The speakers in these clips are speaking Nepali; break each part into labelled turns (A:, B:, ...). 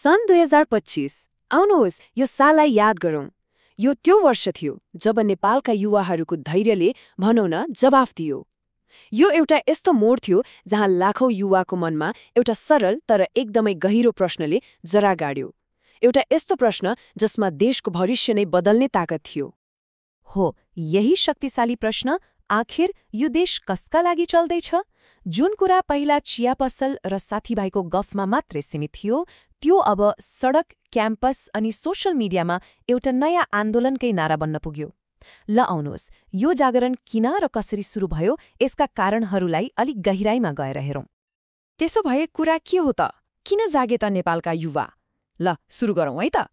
A: सन् 2025 आउनुहोस् यो साललाई याद गरौँ। यो त्यो वर्ष थियो जब नेपालका युवाहरूको धैर्यले भनौँ न जवाफ दियो। यो एउटा यस्तो मोड थियो जहाँ लाखौं युवाको मनमा एउटा सरल तर एकदमै गहिरो प्रश्नले जरा गाड्यो। एउटा यस्तो प्रश्न जसमा देशको भविष्य नै बदल्ने ताकत थियो।
B: हो, यही शक्तिशाली प्रश्न, आखिर यो देश कसका लागि चल्दैछ? जुन कुरा पहिला चिया पसल र साथीभाइको गफमा मात्रै सीमित थियो, त्यो अब सडक, क्याम्पस अनि सोशल मिडियामा एउटा नयाँ आन्दोलनकै नारा बन्न पुग्यो। ल आउनुहोस्, यो जागरण किन र कसरी सुरु भयो यसका कारणहरूलाई अलिक गहिराईमा गएर हेरौँ।
A: त्यसो भए कुरा के हो त? किन जागे त नेपालका युवा? ल सुरु गरौँ है त।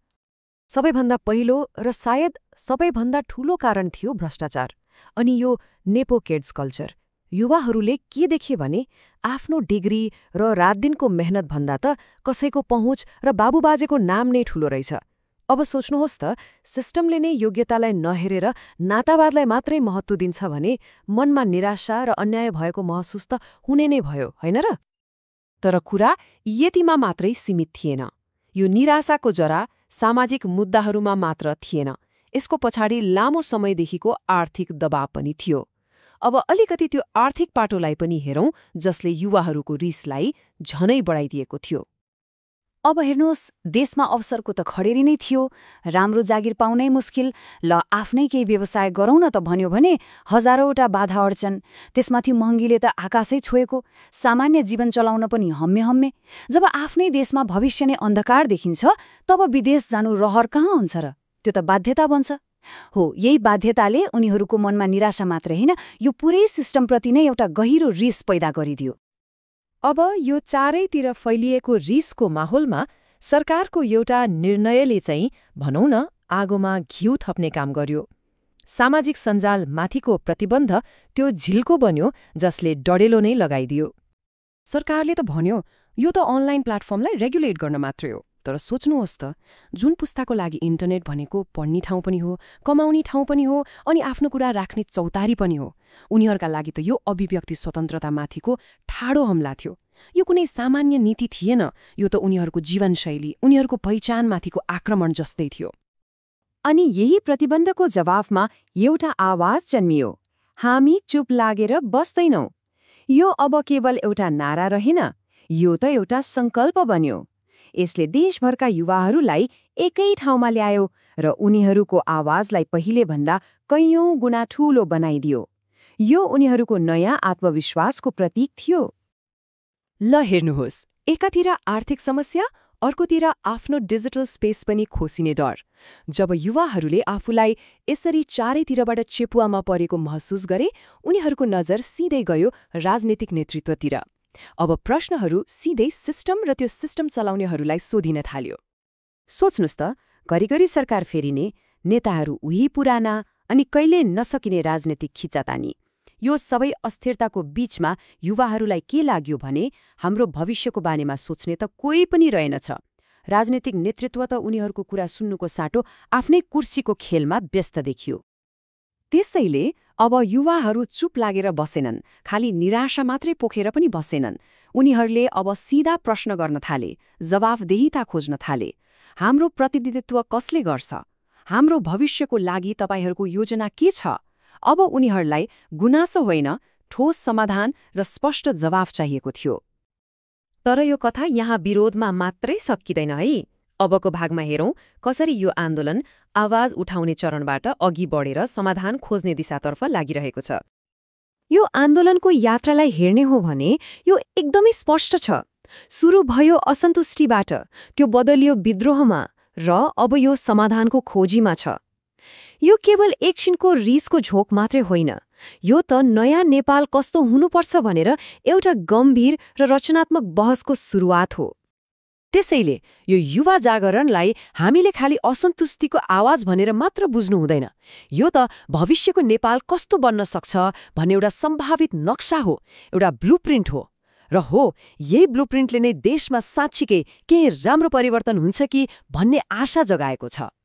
B: सबैभन्दा पहिलो र सायद सबैभन्दा ठूलो कारण थियो भ्रष्टाचार अनि यो नेपो किड्स कल्चर। युवाहरूले के देखे भने आफ्नो डिग्री र रातदिनको मेहनतभन्दा त कसैको पहुँच र बाबुबाजेको नाम नै ठूलो रहेछ। अब सोच्नुहोस् त, सिस्टमले नै योग्यतालाई नहेरेर नातावादलाई मात्रै महत्त्व दिन्छ भने मनमा निराशा र अन्याय भएको महसुस त हुने नै भयो, होइन र?
A: तर कुरा यतिमा मात्रै सीमित थिएन। यो निराशाको जरा सामाजिक मुद्दाहरूमा मात्र थिएन। यसको पछाडि लामो समयदेखिको आर्थिक दबाव पनि थियो। अब अलिकति त्यो आर्थिक पाटोलाई पनि हेरौँ, जसले युवाहरूको रिसलाई झनै बढाइदिएको थियो।
C: अब हेर्नुहोस्, देशमा अवसरको त खडेरी नै थियो। राम्रो जागिर पाउनै मुस्किल। ल आफ्नै केही व्यवसाय गरौँ न त भन्यो भने हजारौँवटा बाधा अड्चन। त्यसमाथि महँगीले त आकाशै छोएको। सामान्य जीवन चलाउन पनि हम्मे। जब आफ्नै देशमा भविष्य नै अन्धकार देखिन्छ, तब विदेश जानु रहर कहाँ हुन्छ र? त्यो त बाध्यता बन्छ। हो, यही बाध्यताले उनीहरूको मनमा निराशा मात्रै होइन, यो पुरै सिस्टमप्रति नै एउटा गहिरो रिस पैदा गरिदियो।
B: अब यो चारैतिर फैलिएको रिसको माहौलमा सरकारको एउटा निर्णयले चाहिँ भनौँ न आगोमा घिउ थप्ने काम गर्यो। सामाजिक सञ्जाल माथिको प्रतिबन्ध त्यो झिल्को बन्यो जसले डडेलो नै लगाइदियो।
A: सरकारले त भन्यो यो त अनलाइन प्लेटफर्मलाई रेगुलेट गर्न मात्रै हो। तर सोच्नुहोस् त, जुन पुस्ताको लागि इन्टरनेट भनेको पढ्ने ठाउँ पनि हो, कमाउने ठाउँ पनि हो अनि आफ्नो कुरा राख्ने चौतारी पनि हो, उनीहरूका लागि त यो अभिव्यक्ति स्वतन्त्रतामाथिको ठाडो हमला थियो। यो कुनै सामान्य नीति थिएन, यो त उनीहरूको जीवनशैली, उनीहरूको पहिचानमाथिको आक्रमण जस्तै थियो।
B: अनि यही प्रतिबन्धको जवाफमा एउटा आवाज जन्मियो, हामी चुप लागेर बस्दैनौँ। यो अब केवल एउटा नारा रहेन, यो त एउटा सङ्कल्प बन्यो। यसले देशभरका युवाहरूलाई एकै ठाउँमा ल्यायो र उनीहरूको आवाजलाई पहिलेभन्दा कैयौं गुणा ठूलो बनाइदियो। यो उनीहरूको नयाँ आत्मविश्वासको प्रतीक थियो।
A: ल हेर्नुहोस्, एकातिर आर्थिक समस्या, अर्कोतिर आफ्नो डिजिटल स्पेस पनि खोसिने डर। जब युवाहरूले आफूलाई यसरी चारैतिरबाट चेपुवामा परेको महसुस गरे, उनीहरूको नजर सिधै गयो राजनीतिक नेतृत्वतिर। अब प्रश्नहरू सिधै सिस्टम र त्यो सिस्टम चलाउनेहरूलाई सोधिन थाल्यो। सोच्नुस् त, घरिघरि सरकार फेरिने, नेताहरू उही पुराना अनि कहिले नसकिने राजनीतिक खिचातानी। यो सबै अस्थिरताको बीचमा युवाहरूलाई के लाग्यो भने हाम्रो भविष्यको बारेमा सोच्ने त कोही पनि रहेनछ। राजनीतिक नेतृत्व त उनीहरूको कुरा सुन्नुको साटो आफ्नै कुर्सीको खेलमा व्यस्त देखियो। त्यसैले अब युवाहरू चुप लागेर बसेनन्, खालि निराशा मात्रै पोखेर पनि बसेनन्। उनीहरूले अब सिधा प्रश्न गर्न थाले, जवाफदेहिता खोज्न थाले। हाम्रो प्रतिनिधित्व कसले गर्छ? हाम्रो भविष्यको लागि तपाईहरूको योजना के छ? अब उनीहरूलाई गुनासो होइन, ठोस समाधान र स्पष्ट जवाफ चाहिएको थियो। तर यो कथा यहाँ विरोधमा मात्रै सकिँदैन है। अबको भागमा हेरौँ कसरी यो आन्दोलन आवाज उठाउने चरणबाट अघि बढेर समाधान खोज्ने दिशातर्फ लागिरहेको छ।
B: यो आन्दोलनको यात्रालाई हेर्ने हो भने यो एकदमै स्पष्ट छ। सुरु भयो असन्तुष्टिबाट, त्यो बदलियो विद्रोहमा र अब यो समाधानको खोजीमा छ। यो केवल एकछिनको रिसको झोक मात्रै होइन, यो त नयाँ नेपाल कस्तो हुनुपर्छ भनेर एउटा गम्भीर र रचनात्मक बहसको सुरुवात हो। त्यसैले यो युवा जागरणलाई हामीले खालि असन्तुष्टिको आवाज भनेर मात्र बुझ्नु हुँदैन। यो त भविष्यको नेपाल कस्तो बन्न सक्छ भन्ने एउटा सम्भावित नक्सा हो, एउटा ब्लुप्रिन्ट हो। र हो, यही ब्लुप्रिन्टले नै देशमा साँच्चीकै केही राम्रो परिवर्तन हुन्छ कि भन्ने आशा जगाएको छ।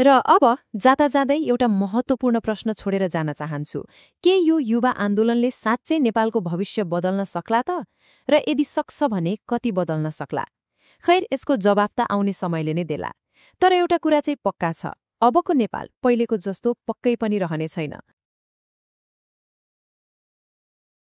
B: र अब जाँदा जाँदै एउटा महत्त्वपूर्ण प्रश्न छोडेर जान चाहन्छु, के यो युवा आन्दोलनले साँच्चै नेपालको भविष्य बदल्न सक्ला त? र यदि सक्छ भने कति बदल्न सक्ला?
D: खैर यसको जवाफ त आउने समयले नै देला। तर एउटा कुरा चाहिँ पक्का छ, अबको नेपाल पहिलेको जस्तो पक्कै पनि रहने छैन।